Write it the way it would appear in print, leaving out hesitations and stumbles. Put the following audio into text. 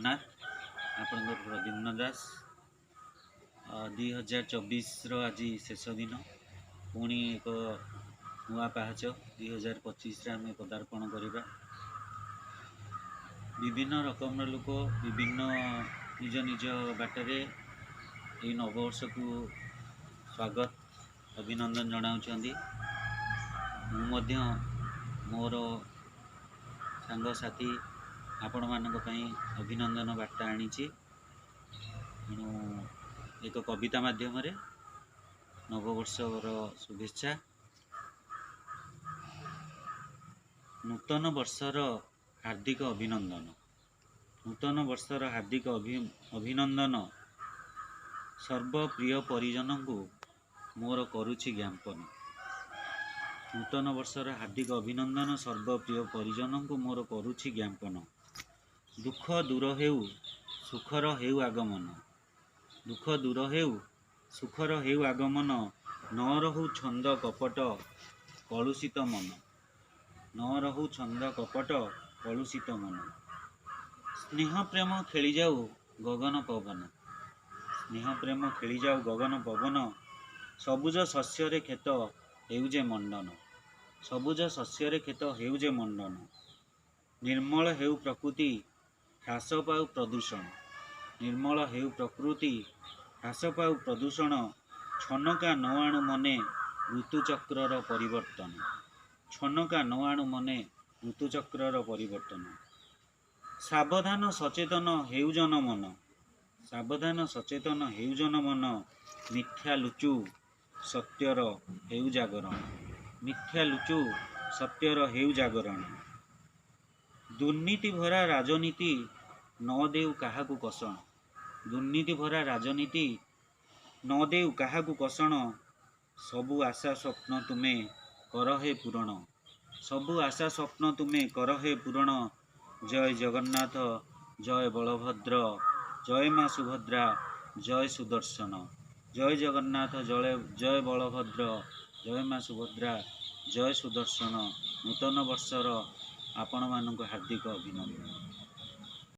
जगन्नाथ आपणकर प्रद्युम्न दास 2024 आज शेष दिन पुणी एक नुआ पाहच 2025 आम पदार्पण करवा। विभिन्न रकम लोक विभिन्न निज निज बाटरे ये नववर्ष को स्वागत अभिनंदन जनाउछंदी। मु मोर सांग साथी आपण मानक पई अभिनंदन वार्ता आनी तेणु एक कविता माध्यम नववर्षर शुभेच्छा। नूतन वर्षर हार्दिक अभिनंदन। नूतन वर्षर हार्दिक अभिनंदन सर्वप्रिय परिजन को मोर करुछि ज्ञापन। नूतन वर्षर हार्दिक अभिनंदन सर्वप्रिय परिजन को मोर करुछि ज्ञापन। दुख दूर हेउ सुखर हेउ आगमन। दुख दूर हेउ सुखर हेउ आगमन। न रहु छंद कपट कलुषित मन। न रहु छंद कपट कलुषित मन। स्नेह प्रेम खेली जाऊ गगन पवन। स्नेह प्रेम खेली जाऊ गगन पवन। सबुज शस्यरे खेत हेउजे मंडन। सबुज शस्यरे खेत हेउजे मंडन। निर्मल हेउ प्रकृति ह्रास पाऊ प्रदूषण। निर्मल हेउ प्रकृति ह्रास पाऊ प्रदूषण। छनका न आणु मने ऋतुचक्रर परिवर्तन। छनका न आणु मने ऋतुचक्रर परिवर्तन। सावधान सचेतन हेउ जन मन। सावधान सचेतन हेउ जन मन। मिथ्या लुचु सत्यर हेउ जागरण। मिथ्या लुचु सत्यर हेउ जागरण। दुर्नीति भरा राजनीति न देउ काहाकु कषण। दुर्नीति भरा राजनीति न देउ काहाकु कषण। सबु आशा स्वप्न तुमे कर हे पूरण। सबु आशा स्वप्न तुमे कर हे पूरण। जय जगन्नाथ जय बलभद्र जय माँ सुभद्रा जय सुदर्शन। जय जगन्नाथ जय बलभद्र जय माँ सुभद्रा जय सुदर्शन। नूतन वर्षर आपण मानक हार्दिक अभिनंदन।